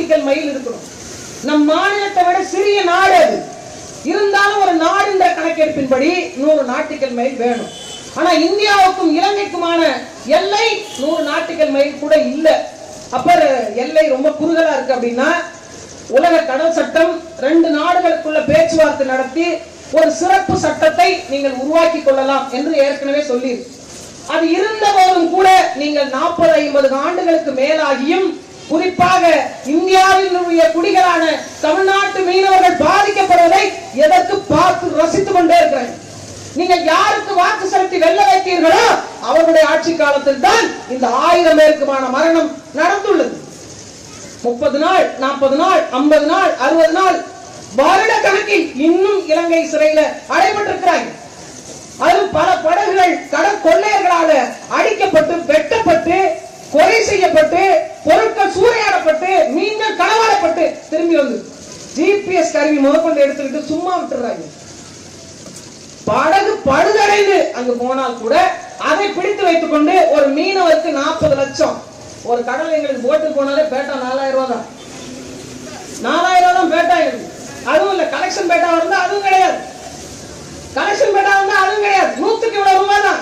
Nautical mile இருக்கணும். நம் மாநிலத்தை விட சிறிய நாடு அது. இருந்தாலும் ஒரு நாடு என்ற கணக்கெடுப்பின்படி 100 நாட்டிக்கல் மைல் வேணும். ஆனா இந்தியாவுக்கும் இலங்கைக்குமான எல்லை 100 நாட்டிக்கல் மைல் கூட இல்ல. அப்ப எல்லை ரொம்ப குறுகலா இருக்கு. அப்படின்னா உலக கடல் சட்டம் 2 நாடுகளுக்குள்ள பேச்சுவார்த்தை நடத்தி ஒரு சிறப்பு சட்டத்தை நீங்கள் உருவாக்கி கொள்ளலாம் என்று ஏற்கனவே சொல்லி, அது இருந்த போதும் கூட நீங்கள் 40-50 ஆண்டுகளுக்கு மேலாகியும் குறிப்பாக இந்தியாவில் குடிகளான தமிழ்நாட்டு மீனவர்கள் பாதிக்கப்படுவதை எதற்கு பார்த்து ரசித்துக் கொண்டே இருக்கிறார்கள். நீங்கள் யாருக்கு வாக்கு செலுத்தி வெல்ல வைத்தீர்களோ அவருடைய ஆட்சி காலத்தில் தான் இந்த 1000 பேருக்குமான மரணம் நடந்துள்ளது. 30 நாள், 40 நாள், 50 நாள், 60 நாள், வருட கணக்கில் இன்னும் இலங்கை சிறையில அடைபட்டிருக்கிறார்கள். அதில் பல படகுகள் கடற்கொள்ளையர்களால அடிக்கப்பட்டு, வெட்டப்பட்டு, கொலை செய்யப்பட்டு, பொருட்கள் சூறையாடப்பட்டு, மீன்கள் களவாடப்பட்டு திரும்பி வந்து ஜிபிஎஸ் கருவி முதற்கொண்டு எடுத்துக்கிட்டு சும்மா விட்டுறாங்க. படகு பழுதடைந்து அங்கு போனால் கூட அதை பிடித்து வைத்துக் கொண்டு ஒரு மீனவருக்கு 40 லட்சம். ஒரு கடல் எங்களுக்கு போட்டு போனாலே பேட்டா 4000 ரூபாய் தான். 4000 ரூபாய் தான் பேட்டா எங்களுக்கு. அதுவும் இல்ல, கலெக்ஷன் பேட்டா இருந்தா அதுவும் கிடையாது. கலெக்ஷன் பேட்டா இருந்தா அதுவும் கிடையாது. 100க்கு இவ்வளவு ரூபாய் தான்.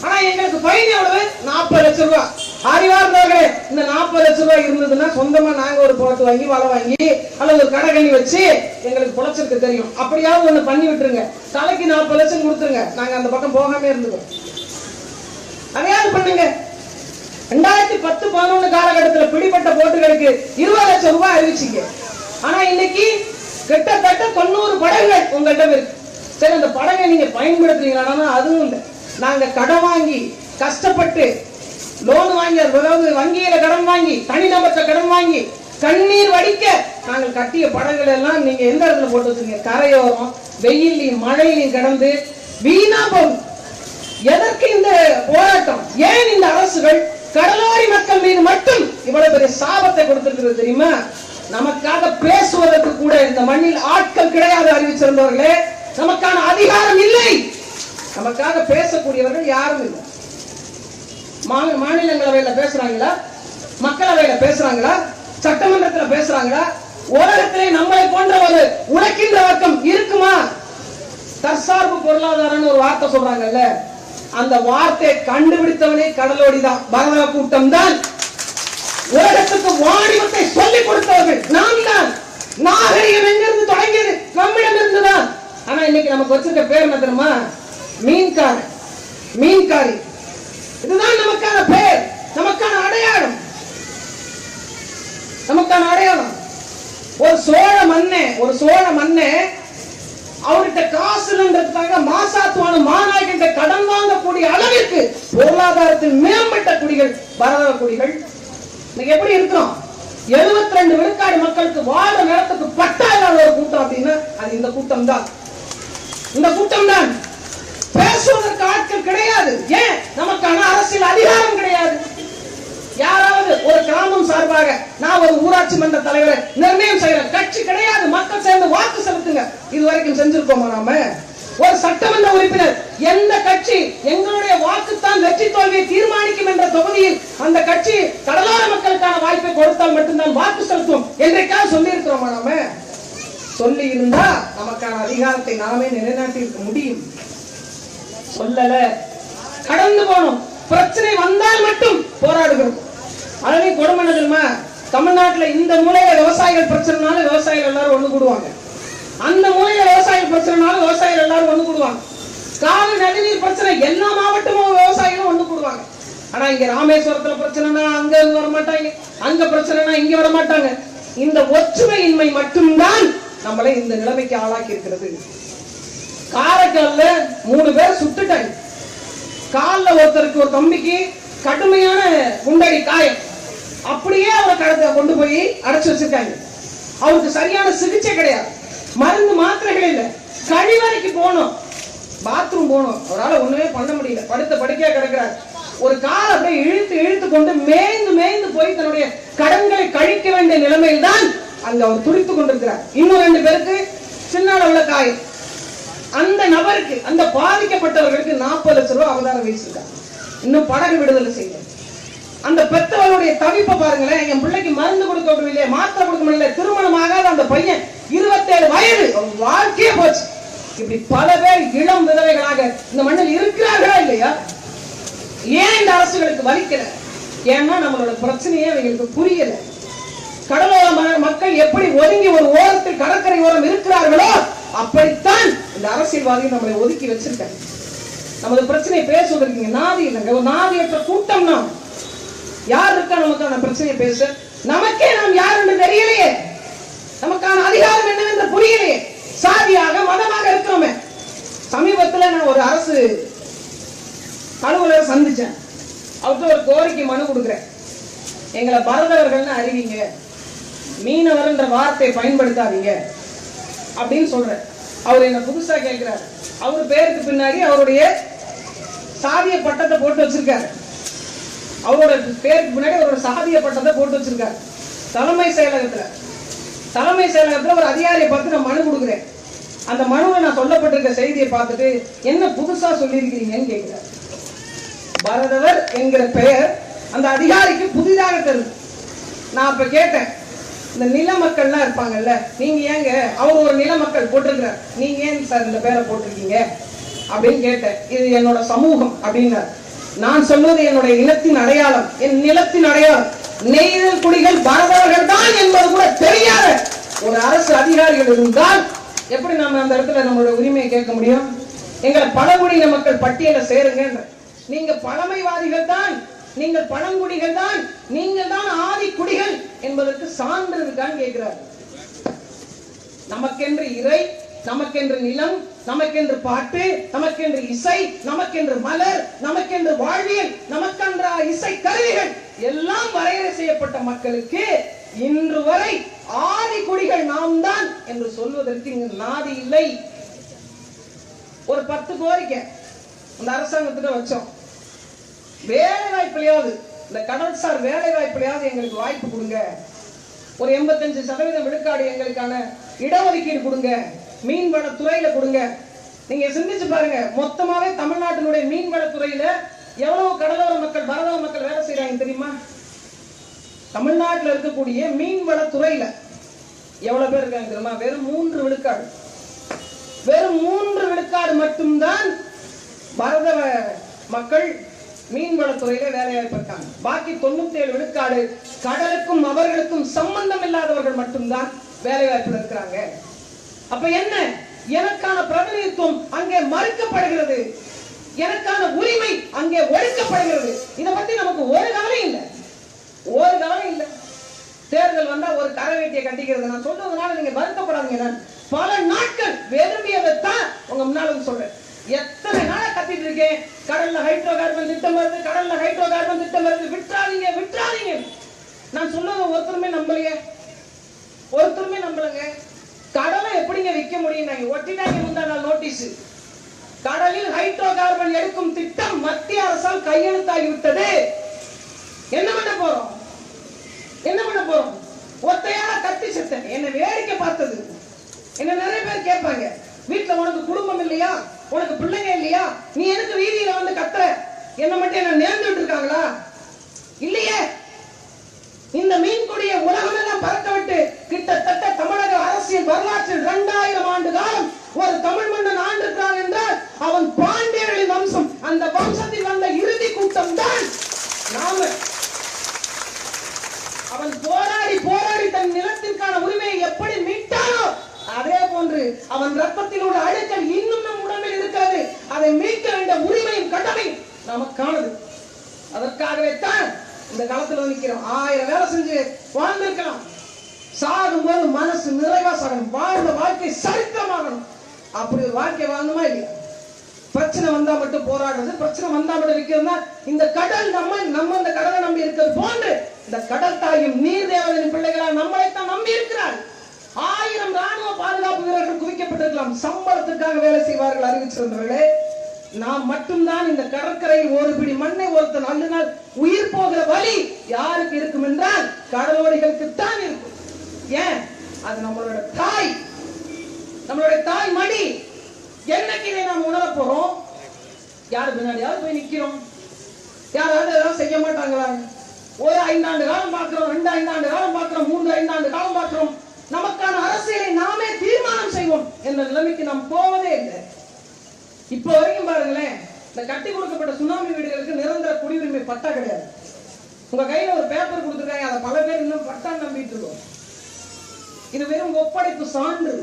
ஆனா எங்களுக்கு ஃபைன் எவ்வளவு? 40 லட்சம் ரூபாய். அறிவார்ந்தவர்களே, இந்த 40 லட்சம் ரூபாய் இருந்ததுன்னா சொந்தமா நாங்க ஒரு போட்டு வாங்கி, வலை வாங்கி, அல்லது ஒரு கடகண்ணி வச்சு எங்களுக்கு பொழைச்சிருக்க தெரியும். அப்படியாவது ஒண்ணு பண்ணி விட்டுருங்க. தலைக்கு 40 லட்சம் கொடுத்துருங்க, நாங்க அந்த பக்கம் போகாம இருந்துக்கோம். அதையாவது பண்ணுங்க. 2010-11 காலகட்டத்தில் பிடிப்பட்ட போட்டுகளுக்கு 20 லட்சம் ரூபாய் அறிவிச்சிங்க. ஆனா இன்னைக்கு கிட்டத்தட்ட 90 படகுகள் உங்கள்கிட்ட இருக்கு. சரி, அந்த படகை நீங்க பயன்படுத்துறீங்களா? அதுவும் இல்லை. நாங்க கடன் வாங்கி, கஷ்டப்பட்டு லோன் வாங்கி, அதாவது வங்கியில கடன் வாங்கி, தனிநபர்கிட்ட கடன் வாங்கி, கண்ணீர் வடிக்க நாங்கள் கட்டிய படகுகள் எல்லாம் நீங்க எந்த இடத்துல போட்டு வச்சுங்க? கரையோரம், வெயிலையும் மழையிலையும் கடந்து வீணா போகும். எதற்கு இந்த போராட்டம்? ஏன் இந்த அரசுகள் கடலோரி மக்கள் மீது மட்டும் இவ்வளவு பெரிய சாபத்தை கொடுத்திருக்கிறது தெரியுமா? நமக்காக பேசுவதற்கு கூட இந்த மண்ணில் ஆட்கள் கிடையாது. அறிவிச்சிருந்தவர்களே, நமக்கான அதிகாரம் இல்லை. நமக்காக பேசக்கூடியவர்கள் யாரும் இல்லை. மாநிலங்களவையில பேசுறாங்களா? மக்களவையில பேசுறாங்களா? சட்டமன்றத்தில் பேசுறாங்களா? உலகத்திலே நம்மளை போன்ற ஒரு உழைக்கின்ற வர்க்கம் இருக்குமா? தற்சார்பு பொருளாதாரம் ஒரு வார்த்தை சொல்றாங்கல்ல, அந்த வார்த்தையை கண்டுபிடித்தவனே கடலோடி தான், பரத கூட்டம் தான். உலகத்துக்கு வாணிபத்தை சொல்லிக் கொடுத்தவர்கள் நாம் தான். நாகரிகம் எங்கிருந்து தொடங்கியது? நம்மிடம் இருந்துதான். ஆனா இன்னைக்கு நமக்கு வச்சிருக்க பேர் என்ன தெரியுமா? மீன்கார, மீன்காரி. இதுதான் நமக்கான பேர், நமக்கான அடையாளம், நமக்கான அடையாளம். ஒரு சோழ மண்ணே அவர்கிட்ட காசு இல்லைன்றதுக்காக மாசாத்துவான மாநாயகன் கடன் வாங்கக்கூடிய அளவிற்கு பொருளாதாரத்தில் மேம்பட்ட குடிகள் பரத குடிகள். எப்படி இருக்கிறோம்? 72 விழுக்காடு மக்களுக்கு வாழ நேரத்துக்கு பட்டா இல்லாத ஒரு கூட்டம் அப்படின்னா அது இந்த கூட்டம் தான். இந்த கூட்டம் தான். பேசுவதற்கு ஆட்கள் கிடையாது. ஏன்? நமக்கான அரசியல் அதிகாரம் கிடையாது. யாராவது ஒரு கிராமம் சார்பாக நான் ஒரு ஊராட்சி மன்ற தலைவரை நிர்ணயம் செய்யறேன், கட்சி கிடையாது. மக்கள் சேர்ந்து வாக்கு செலுத்துங்க. இதுவரைக்கும் செஞ்சிருக்கோமா? நாம ஒரு சட்டமன்ற உறுப்பினர் எந்த கட்சி எங்களுடைய வாக்குத்தான் வெற்றி தோல்வியை தீர்மானிக்கும் என்ற தொகுதியில் அந்த கட்சி கடலோர மக்களுக்கான வாய்ப்பை கொடுத்தால் மட்டும்தான் வாக்கு செலுத்தும் என்றைக்காக சொல்லி இருக்கிறோமா? நாம சொல்லி இருந்தா நமக்கான அதிகாரத்தை நாமே நிலைநாட்டி இருக்க முடியும். சொல்லல, கடந்து போனோம். பிரச்சனை வந்தால் மட்டும் போராடுகிறோம். அதனை கொடுமை தெரியுமா? தமிழ்நாட்டில் இந்த மூலையில விவசாயிகள் பிரச்சனைனால விவசாயிகள் எல்லாரும் ஒண்ணு கூடுவாங்க, அந்த மூலையில விவசாயிகள் பிரச்சனைனால விவசாயிகள் எல்லாரும் ஒண்ணு கூடுவாங்க. காவிரி நதிநீர் பிரச்சனை எல்லா மாவட்டமும் விவசாயிகளும் ஒண்ணு கூடுவாங்க. ஆனா இங்க ராமேஸ்வரத்துல பிரச்சனைனா அங்க வர மாட்டாங்க, அங்க பிரச்சனைனா இங்க வர மாட்டாங்க. இந்த ஒற்றுமையின்மை மட்டும்தான் நம்மளை இந்த நிலைமைக்கு ஆளாக்கி இருக்கிறது. காரைக்கால்ல 3 பேர் சுட்டுட்டாங்க. கால்ல ஒருத்தருக்கு, ஒரு தம்பிக்கு கடுமையான குண்டடி காயம். அப்படியே அவரை கடத்த கொண்டு போய் அடைச்சு வச்சிருக்காங்க. அவருக்கு சரியான சிகிச்சை கிடையாது, மருந்து மாத்திரைகள் இல்லை. கழிவறைக்கு போனோம், பாத்ரூம் போனோம், அவரால் ஒண்ணுமே பண்ண முடியல. படுத்த படுக்கையா கிடக்கிறார். ஒரு கால் அப்படியே இழுத்து கொண்டு மேய்ந்து போய் தன்னுடைய கடன்களை கழிக்க வேண்டிய நிலைமையில் தான் அங்க அவர் துடித்துக் கொண்டிருக்கிறார். இன்னும் 2 பேருக்கு சின்ன அளவுல காயம். அந்த நபருக்கு, அந்த பாதிக்கப்பட்டவர்களுக்கு 40 லட்சம் ரூபாய் அவதாரம் வீசிருக்காங்க. இன்னும் படகு விடுதலை செய்ய. அந்த பெற்றவருடைய தவிப்பை பாருங்களேன். என் பிள்ளைக்கு மருந்து கொடுக்க முடியல, மாத்திரை கொடுக்க முடியல, திருமணம் ஆகாத அந்த பையன் 27 வயது, வாழ்க்கையே போச்சு. இப்படி பல பேர் இளம் விதவைகளாக இந்த மண்ணில் இருக்கிறார்களா இல்லையா? ஏன் இந்த அரசுகளுக்கு வலிக்கல? ஏன்னா நம்மளோட பிரச்சனையே அவங்களுக்கு புரியல. கடலோர மக்கள் எப்படி ஒதுங்கி ஒரு ஓரத்தில் கடற்கரை ஓரம் இருக்கிறார்களோ அப்படித்தான் இந்த அரசியல்வாதிகள் நம்மளை ஒதுக்கி வச்சிருக்காங்க. நமது பிரச்சனையை பேசுவதற்கு நாதி இல்லைங்க. ஒரு நாதியற்ற கூட்டம் நாம். யார் இருக்கா நமக்கான பிரச்சனையை பேச? நமக்கே நாம் யார் என்று தெரியலையே, நமக்கான அதிகாரம் என்னவென்று புரியலையே, சாதியாக மதமாக இருக்கிறோமே. சமீபத்தில் நான் ஒரு அரசு அலுவலரை சந்திச்சேன். அவர்கிட்ட ஒரு கோரிக்கை மனு கொடுக்குறேன். எங்களை பரதவர்கள்னு அறிவிங்க, மீனவர் என்ற வார்த்தையை பயன்படுத்தாதீங்க அப்படின்னு சொல்றேன். அவர் என்ன புதுசா கேட்கிறார். அவர் பேருக்கு பின்னாடி அவருடைய சாதிய பட்டத்தை போட்டு வச்சிருக்காரு. அவரோட பேருக்கு பின்னாடி அவரோட சாதிய பட்டத்தை போட்டு வச்சிருக்காரு. தலைமை செயலகத்துல ஒரு அதிகாரியை பார்த்து நான் மனு கொடுக்குறேன். அந்த மனுவை நான் சொல்லப்பட்டிருக்க செய்தியை பார்த்துட்டு என்ன புதுசா சொல்லியிருக்கிறீங்கன்னு கேட்கிறார். பரதவர் என்கிற பெயர் அந்த அதிகாரிக்கு புதிதாக தெரியும். நான் அப்ப கேட்டேன், இந்த நில மக்கள்லாம் இருப்பாங்கல்ல, நீங்க ஏங்க அவர் ஒரு நில மக்கள் போட்டிருக்கிறார், நீங்க ஏன் சார் இந்த பேரை போட்டிருக்கீங்க அப்படின்னு கேட்டேன். இது என்னோட சமூகம் அப்படின்னார். நான் சொல்வது என்னுடைய இனத்தின் அடையாளம், என் நிலத்தின் அடையாளம். நெய்தல் குடிகள் பரதவர்கள் தான் என்பது கூட தெரியாத ஒரு அரசு அதிகாரிகள் இருந்தால் எப்படி நாம அந்த இடத்துல நம்மளோட உரிமையை கேட்க முடியும்? எங்களை பழங்குடியின மக்கள் பட்டியலை சேருங்க. நீங்க பழமைவாதிகள் தான், நீங்கள் பழங்குடிகள் தான், நீங்கள் தான் ஆதி குடிகள் என்பதற்கு சான்று இருக்கான்னு கேட்கிறார். நமக்கென்று இறை, நமக்கென்று நிலம், நமக்கென்று பாட்டு, நமக்கென்று இசை, நமக்கென்று மலர், நமக்கென்று வாழ்வியல், நமக்கென்ற இசை கருவிகள் எல்லாம் வரையறை செய்யப்பட்ட மக்களுக்கு இன்று வரை ஆதி குடிகள் நாம் தான் என்று சொல்வதற்கு இங்கு நாதி இல்லை. ஒரு 10 கோரிக்கை அந்த அரசாங்கத்திட்ட வச்சோம். வேலை வாய்ப்புலையாவது, இந்த கடல்சார் வேலை வாய்ப்புலையாவது எங்களுக்கு வாய்ப்பு கொடுங்க. ஒரு 85% விழுக்காடு எங்களுக்கான இடஒதுக்கீடு கொடுங்க. மீன்வள துறையில கொடுங்க. நீங்க சிந்திச்சு பாருங்க, மொத்தமாவே தமிழ்நாட்டினுடைய மீன்வள துறையில எவ்வளவு கடலோர மக்கள், பரதவ மக்கள் வேலை செய்யறாங்க தெரியுமா? தமிழ்நாட்டில் இருக்கக்கூடிய மீன்வள துறையில எவ்வளவு பேர் இருக்காங்க தெரியுமா? வெறும் 3 விழுக்காடு. வெறும் 3 விழுக்காடு மட்டும்தான் பரதவ மக்கள் மீன்வளத்துறையில வேலைவாய்ப்பு இருக்காங்க. பாக்கி 97 விழுக்காடு கடலுக்கும் அவர்களுக்கும் சம்பந்தம் இல்லாதவர்கள் மட்டும்தான் வேலைவாய்ப்புல இருக்கிறாங்க. அப்ப என்ன? எனக்கான பிரதிநிதித்துவம் அங்கே மறுக்கப்படுகிறது, எனக்கான உரிமை அங்கே ஒடுக்கப்படுகிறது. இதை பத்தி நமக்கு ஒரு கவலையும் இல்லை, ஒரு கவலையும் இல்லை. தேர்தல் வந்தா ஒரு கரை வேட்டியை கட்டிக்கிறது. நான் சொல்றதுனால நீங்க வருத்தப்படாதீங்க. நான் பல நாட்கள் விரும்பியதைத்தான் உங்க முன்னால சொல்றேன். எத்தனை நாளா கத்திட்டு இருக்கேன், கடல்ல ஹைட்ரோ கார்பன் திட்டம் வருது, கடல்ல ஹைட்ரோ கார்பன் திட்டம் வருது, விட்டுறாதீங்க விட்டுறாதீங்க. நான் சொன்னதை ஒருத்தருமே நம்பலையே, ஒருத்தருமே நம்பலங்க. கடலை எப்படிங்க விற்க முடியும்? ஒட்டிட்டாங்க முந்தா நாள் நோட்டீஸ். கடலில் ஹைட்ரோ கார்பன் எடுக்கும் திட்டம் மத்திய அரசால் கையெழுத்தாகி விட்டது. என்ன பண்ண போறோம்? என்ன பண்ண போறோம்? ஒத்தையால கத்தி செத்தேன். என்ன வேடிக்கை பார்த்தது என்ன நிறைய பேர் கேட்பாங்க, வீட்டுல உனக்கு குடும்பம் இல்லையா, உனக்கு பிள்ளைங்க இல்லையா, நீ எனக்கு வீதியில வந்து கத்துற, என்ன மட்டும் என்ன நேர்ந்துட்டு இருக்காங்களா? இல்லையே. இந்த மீன் கொடிய உலகம் எல்லாம் பறக்க விட்டு கிட்டத்தட்ட தமிழக அரசியல் வரலாற்றில் 2000 ஆண்டு காலம் ஒரு தமிழ் மன்னன் ஆண்டிருக்கிறான் என்றால் அவன் பாண்டியர்களின் வம்சம். அந்த வம்சத்தில் வந்த இறுதி கூட்டம் தான் நாம. அவன் போராடி போராடி தன் நிலத்திற்கான உரிமையை எப்படி மீட்டானோ அதே போன்று அவன் ரத்தத்தில் உள்ள அழுக்கள் இன்னும் நம் உடம்பில் இருக்கிறது. அதை மீட்க வேண்டிய உரிமையும் கடமை நமக்கானது. அதற்காகவே தான் இந்த காலத்துல நிற்கிறோம். 1000 வேலை செஞ்சு வாழ்ந்திருக்கலாம். சாகும்போது மனசு நிறைவா சாகணும். வாழ்ந்த வாழ்க்கை சரித்திரமாகணும். அப்படி ஒரு வாழ்க்கை வாழணுமா இல்லையா? பிரச்சனை வந்தா மட்டும் போராடுறது, பிரச்சனை வந்தா மட்டும் இருக்கிறதுனா இந்த கடல் நம்ம இந்த கடலை நம்பி இருக்கிறது போன்று இந்த கடல் தாயும் நீர் தேவதையின் பிள்ளைகளா நம்மளைத்தான் நம்பி இருக்கிறார். 1000 ராணுவ பாதுகாப்பு வீரர்கள் குவிக்கப்பட்டிருக்கலாம். சம்பளத்துக்காக வேலை செய்வார்கள் அறிவிச்சிருந்தவர்களே. நாம் மட்டும்தான் இந்த கடற்கரையில் ஒரு பிடி மண்ணை ஒருத்தன் அள்ளினால் உயிர் போகிற வழி யாருக்கு இருக்கும் என்றால் கடலோடிகளுக்கு தான் இருக்கும். ஏன்? அது நம்மளோட தாய், நம்மளுடைய தாய் மடி. என்னைக்கு இதை நாம் உணர போறோம்? யாரு பின்னாடியாவது போய் நிக்கிறோம்? யாராவது ஏதாவது செய்ய மாட்டாங்களா? ஒரு 5 ஆண்டு காலம் பார்க்கிறோம், 2 5 ஆண்டு காலம் பார்க்கிறோம், 3 5 ஆண்டு காலம் பார்க்கிறோம். நமக்கான அரசியலை நாமே தீர்மானம் செய்வோம் என்ற நிலைமைக்கு நாம் போவதே இல்லை. இப்ப வரைக்கும் பாருங்களேன், இந்த கட்டி கொடுக்கப்பட்ட சுனாமி வீடுகளுக்கு நிரந்தர குடியுரிமை பட்டா கிடையாது. உங்க கையில ஒரு பேப்பர் கொடுத்துருக்காங்க, அதை பல பேர் இன்னும் பட்டா நம்பிட்டு இருக்கோம். இது வெறும் ஒப்படைப்பு சான்று.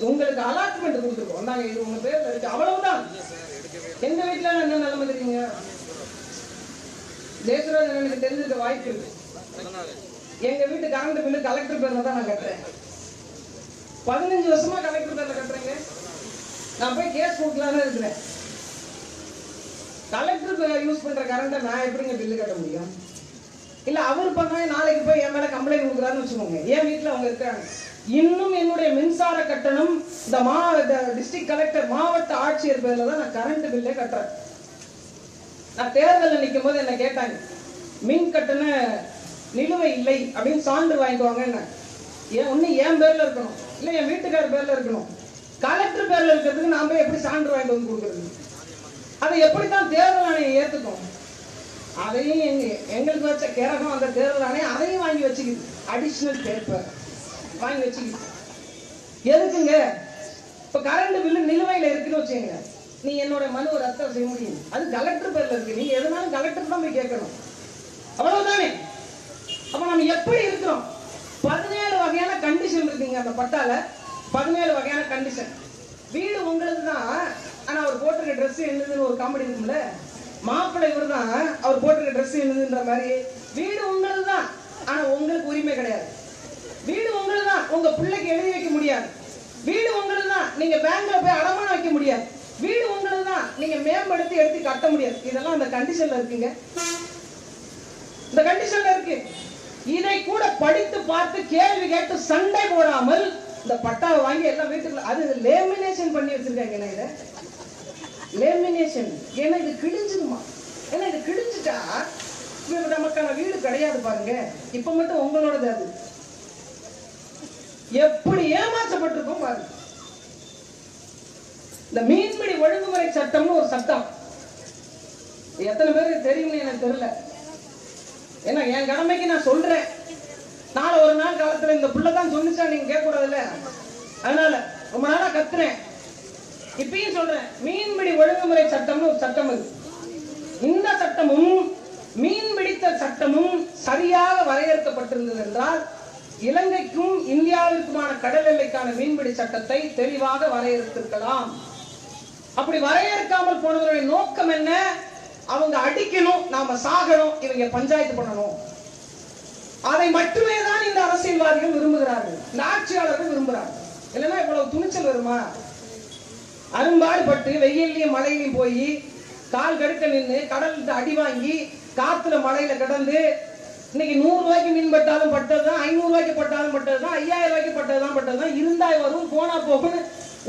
உங்களுக்கு அலாட்மெண்ட் கொடுத்துருக்கோம், நாங்க இது உங்க பேர்ல இருக்கு, அவ்வளவுதான். எங்க வீட்டுல என்ன நிலைமை தெரியுங்க? தேசராஜ் எனக்கு தெரிஞ்சுக்க வாய்ப்பு இருக்கு. எங்க வீட்டு கரண்ட் பில்லு கலெக்டர் பேர்ல தான் நான் கட்டுறேன். 15 வருஷமா கலெக்டர் பேர்ல கட்டுறேங்க. நான் போய் கேஸ் கொடுக்கலான்னு இருக்கிறேன். கலெக்டர் யூஸ் பண்ற கரண்ட நான் எப்படிங்க பில்லு கட்ட முடியும்? இல்ல அவர் பண்ணா நாளைக்கு போய் என் மேல கம்ப்ளைண்ட் கொடுக்குறான்னு வச்சுக்கோங்க, என் வீட்டுல அவங்க இருக்காங்க. இன்னும் என்னுடைய மின்சார கட்டணம் இந்த டிஸ்ட்ரிக்ட் கலெக்டர் மாவட்ட ஆட்சியர் பேர்ல தான் நான் கரண்ட் பில்லே கட்டுறேன். நான் தேர்தலில் நிற்கும் போது என்ன கேட்டாங்க, மின் கட்டண நிலுவை இல்லை அப்படின்னு சான்று வாங்கிக்குவாங்க. என்ன ஏன் ஒண்ணு என் பேர்ல இருக்கணும், இல்ல என் வீட்டுக்காரர் பேர்ல இருக்கணும். கலெக்டர் பேர்ல இருக்கிறதுக்கு நான் போய் எப்படி சான்று வாங்கிட்டு வந்து கொடுக்குறது? அதை எப்படித்தான் தேர்தல் ஆணையம் ஏத்துக்கும்? அதையும் எங்களுக்கு வச்ச கேரகம் அந்த தேர்தல் ஆணையம் அதையும் வாங்கி வச்சுக்கிது. அடிஷனல் பேப்பர் வாங்கி வச்சுக்கிது. எதுக்குங்க? இப்ப கரண்ட் பில்லு நிலுவையில இருக்குன்னு வச்சுங்க, நீ என்னோட மனு ரத்து செய்ய முடியும். அது கலெக்டர் பேர்ல இருக்கு, நீங்க எதுனாலும் கலெக்டர் தான் போய் கேட்கணும், அவ்வளவுதானே. அப்ப நம்ம எப்படி இருக்கிறோம்? 17 வகையான கண்டிஷன் இருக்குங்க அந்த பட்டால. 17 வகையான கண்டிஷன். வீடு உங்களுக்கு தான், ஆனா அவர் போட்டிருக்க ட்ரெஸ் என்னதுன்னு ஒரு காமெடி இருக்கும்ல, மாப்பிள்ளை இவர் தான், அவர் போட்டிருக்க ட்ரெஸ் என்னதுன்ற மாதிரி. வீடு உங்களுக்கு தான், ஆனா உங்களுக்கு உரிமை கிடையாது. வீடு உங்களுக்கு தான், உங்க பிள்ளைக்கு எழுதி வைக்க முடியாது. வீடு உங்களுக்கு தான், நீங்க பேங்க்ல போய் அடமானம் வைக்க முடியாது. வீடு உங்களுக்கு தான், நீங்க மேம்படுத்தி எடுத்து கட்ட முடியாது. இதெல்லாம் அந்த கண்டிஷன்ல இருக்குங்க, இந்த கண்டிஷன்ல இருக்கு. இதை கூட படித்து பார்த்து கேள்வி கேட்டு சண்டை போடாமல் இந்த பட்டாவை வாங்கி எல்லாம் வீட்டுக்குள்ள அது லேமினேஷன் பண்ணி வச்சிருக்காங்க. என்ன இதை லேமினேஷன்? ஏன்னா இது கிழிஞ்சிருமா? ஏன்னா இது கிழிஞ்சிட்டா நமக்கான வீடு கிடையாது. பாருங்க, இப்ப மட்டும் உங்களோடது. அது எப்படி ஏமாற்றப்பட்டிருக்கும் பாருங்க. இந்த மீன்பிடி ஒழுங்குமுறை சட்டம்னு ஒரு சட்டம், எத்தனை பேருக்கு தெரியும்னு எனக்கு தெரியல. ஏன்னா என் கடமைக்கு நான் சொல்றேன். நாளை ஒரு நாள் காலத்துல இந்த புள்ளதான் சொன்னிச்சா நீங்க கேட்க கூடாதுல்ல, அதனால ரொம்ப நாளா கத்துறேன், இப்பயும் சொல்றேன். மீன்பிடி ஒழுங்குமுறை சட்டம்னு ஒரு சட்டம் இருக்கு. இந்த சட்டமும் மீன் பிடித்த சட்டமும் சரியாக வரையறுக்கப்பட்டிருந்தது என்றால் இலங்கைக்கும் இந்தியாவிற்குமான கடல் எல்லைக்கான மீன்பிடி சட்டத்தை தெளிவாக வரையறுத்திருக்கலாம். அப்படி வரையறுக்காமல் போனவருடைய நோக்கம் என்ன? அவங்க அடிக்கணும், நாம சாகணும், இவங்க பஞ்சாயத்து பண்ணணும். அதை மட்டுமே தான் இந்த அரசியல்வாதிகள் விரும்புகிறார்கள், இந்த ஆட்சியாளர்கள் விரும்புகிறார்கள். இல்லைன்னா இவ்வளவு துணிச்சல் வருமா? அரும்பாடுபட்டு வெயிலையும் மழையிலையும் போய் கால் கடுக்க நின்று கடல்ல அடி வாங்கி காத்துல மழையில கடந்து இன்னைக்கு 100 ரூபாய்க்கு மீன் பட்டாலும் பட்டதுதான், 500 ரூபாய்க்கு பட்டாலும் பட்டதுதான், 5000 ரூபாய்க்கு பட்டதுதான், இருந்தா வரும் போனா போகும்னு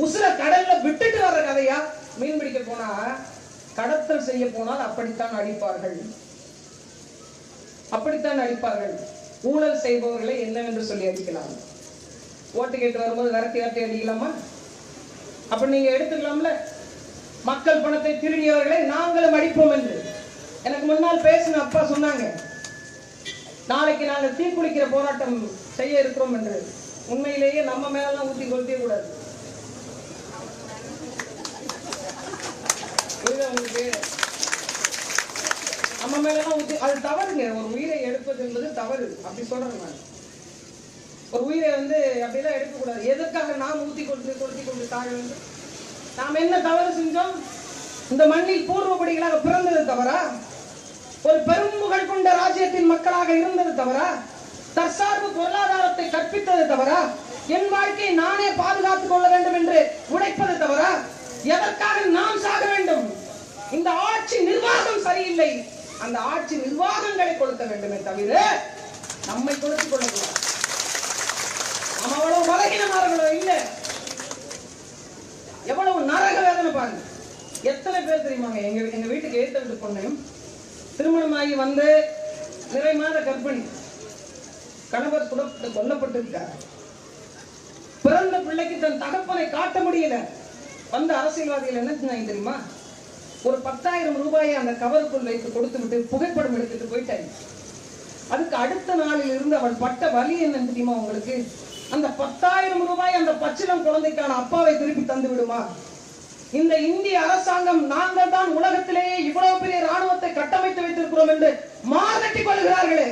உசுர கடல்ல விட்டுட்டு வர்ற கதையா? மீன் பிடிக்க போனா கடத்தல் செய்ய போனால் அப்படித்தான் அடிப்பார்கள், அப்படித்தான் அடிப்பார்கள். ஊழல் செய்பவர்களை என்னவென்று சொல்லி அடிக்கலாம். ஓட்டு கேட்டு வரும்போது விரட்டி விரட்டி அடிக்கலாமா? அப்ப நீங்க எடுத்துக்கலாம்ல. மக்கள் பணத்தை திருடியவர்களை நாங்களும் அடிப்போம் என்று எனக்கு முன்னால் பேசின அப்பா சொன்னாங்க. நாளைக்கு நாங்கள் தீக்குளிக்கிற போராட்டம் செய்ய இருக்கிறோம் என்று. உண்மையிலேயே நம்ம மேலாம் ஊத்தி கொளுத்தே கூடாது. உங்களுக்கு நம்ம மேலாம் ஊத்தி, அது தவறுங்க. ஒரு உயிரை எடுப்பது என்பது தவறு, அப்படி சொல்றேன் நான். ஒரு உயிரை அப்படிலாம் எடுக்கக்கூடாது. எதற்காக நாம் ஊத்தி கொண்டு தாழ வேண்டும்? நாம் என்ன தவறு செஞ்சோம்? இந்த மண்ணில் பூர்வப்படிகளாக பிறந்தது தவறா? ஒரு பெரும்புகழ் கொண்ட ராஜ்யத்தின் மக்களாக இருந்தது தவறா? தற்சார்பு பொருளாதாரத்தை கற்பித்தது தவறா? என் வாழ்க்கையை நானே பாதுகாத்துக் கொள்ள வேண்டும் என்று உழைப்பது தவறா? எதற்காக நாம் சாக வேண்டும்? இந்த ஆட்சி நிர்வாகம் சரியில்லை, அந்த ஆட்சி நிர்வாகங்களை கொளுத்த வேண்டுமே தவிர நம்மை கொளுத்திக் கொள்ளக்கூடாது. நம்ம அவ்வளவு பலகீனமானவர்களோ இல்லை. எவ்வளவு நரக வேதனை பாருங்க. எத்தனை பேர் தெரியுமாங்க? எங்க வீட்டுக்கு ஏத்த வீட்டு பொண்ணையும் திருமணமாகி வந்து நிறை மாத கர்ப்பிணி, கணவர் கொல்லப்பட்டிருக்கார். பிறந்த பிள்ளைக்கு தன் தகப்பனை காட்ட முடியல. வந்த அரசியல்வாதிகள் என்ன செஞ்சாங்க தெரியுமா? ஒரு 10,000 ரூபாயை அந்த கவருக்குள் வைத்து கொடுத்து விட்டு புகைப்படம் எடுத்துட்டு போயிட்டாங்க. அதுக்கு அடுத்த நாளில் இருந்து அவள் பட்ட வலி என்ன தெரியுமா உங்களுக்கு? அந்த 10,000 ரூபாய் அந்த பச்சிளம் குழந்தைக்கான அப்பாவை திருப்பி தந்து விடுமா? இந்த இந்திய அரசாங்கம் நாங்கள் தான் உலகத்திலேயே இவ்வளவு பெரிய ராணுவத்தை கட்டமைத்து வைத்திருக்கிறோம் என்று மாதட்டிக் கொள்கிறார்களே.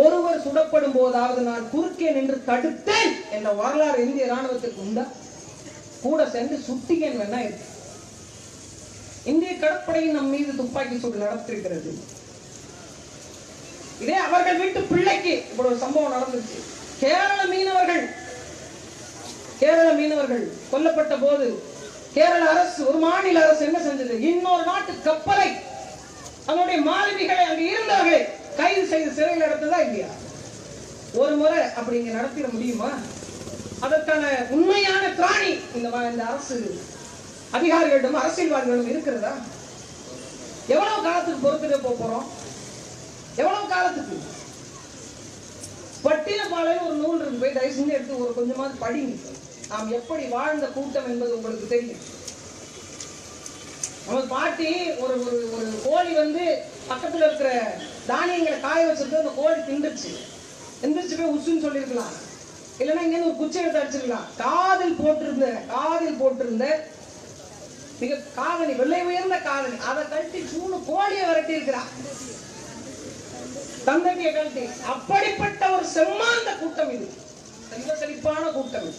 ஒருவர் சுடப்படும் போதாவது நான் குறுக்கே நின்று தடுத்தேன் என்ற வரலாறு இந்திய ராணுவத்திற்கு உண்டா? கூட சென்று சுட்டிகன் வேணா இருக்கு. இந்திய கடற்படையின் நம் மீது துப்பாக்கி சூடு நடத்திருக்கிறது. இதே அவர்கள் வீட்டு பிள்ளைக்கு இப்படி ஒரு சம்பவம் நடந்துச்சு. கேரள மீனவர்கள் கொல்லப்பட்ட போது கேரள அரசு, ஒரு மாநில அரசு என்ன செஞ்சது? இன்னொரு நாட்டு கப்பலை, அதனுடைய மாலுமிகளை, அங்கு இருந்தவர்களை கைது செய்து சிறையில் நடத்ததா இல்லையா? ஒரு முறை அப்படி இங்க நடத்திட முடியுமா? அதற்கான உண்மையான திராணி இந்த அரசு அதிகாரிகளிடம், அரசியல்வாதிகளிடம் இருக்கிறதா? எவ்வளவு காலத்துக்கு பொறுத்துட்டு போறோம்? எவ்வளவு காலத்துக்கு? பட்டினப்பாளையம் ஒரு நூல் இருக்கு, போய் தயவு செஞ்சு எடுத்து ஒரு கொஞ்சமாவது படிங்க. நாம் எப்படி வாழ்ந்த கூட்டம் என்பது உங்களுக்கு தெரியும். நம்ம பாட்டி ஒரு ஒரு கோழி வந்து பக்கத்துல இருக்கிற தானியங்களை காய வச்சிருக்கு, அந்த கோழி திண்டுச்சு, எந்திரிச்சு போய் உசுன்னு சொல்லியிருக்கலாம், இல்லைன்னா இங்க ஒரு குச்சி எடுத்து அடிச்சிருக்கலாம். காதில் போட்டிருந்த மிக காதணி, வெள்ளை உயர்ந்த காதணி, அதை கழட்டி சூணு கோழியை விரட்டி இருக்கிறான், தந்தட்டியை கழட்டி. அப்படிப்பட்ட ஒரு செம்மாந்த கூட்டம் இது, செல்வ செழிப்பான கூட்டம்.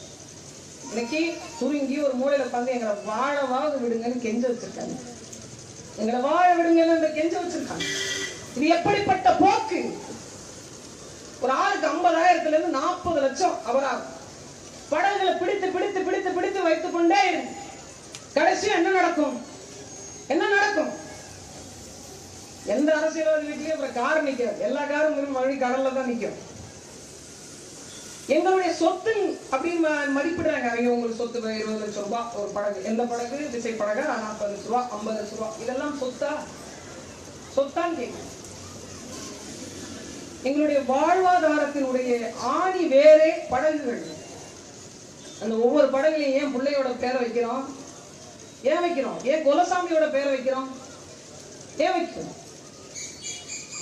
இன்னைக்கு சுருங்கி ஒரு மூலையில உட்காந்து எங்களை வாழவாக விடுங்கன்னு கெஞ்ச வச்சிருக்காங்க, எங்களை வாழ விடுங்கன்னு கெஞ்ச வச்சிருக்காங்க. இது எப்படிப்பட்ட போக்கு? ஒரு ஆளுக்கு 50,000 இருந்து 40 லட்சம் அபராதம். படகுகளை பிடித்து பிடித்து பிடித்து பிடித்து வைத்துக் கொண்டே கடைசி என்ன நடக்கும்? எந்த அரசியல்வாதி வீட்லயும் அப்புறம் கார் நிற்கும், எல்லா காரும் வழி கடல்ல தான் நிற்கும். எங்களுடைய சொத்து அப்படின்னு மதிப்பிடுறாங்க அவங்க. உங்களுக்கு சொத்து 20 லட்சம் ரூபாய் ஒரு படகு. எந்த படகு? விசை படகு. 40 லட்சம் ரூபாய், 50 லட்சம் ரூபாய். இதெல்லாம் சொத்தான் கேட்கும். எங்களுடைய வாழ்வாதாரத்தினுடைய ஆணி வேறே படகுகள். அந்த ஒவ்வொரு படகுலையும் ஏன் பிள்ளையோட பேரை வைக்கிறோம்? ஏன் குலசாமியோட பேரை வைக்கிறோம்?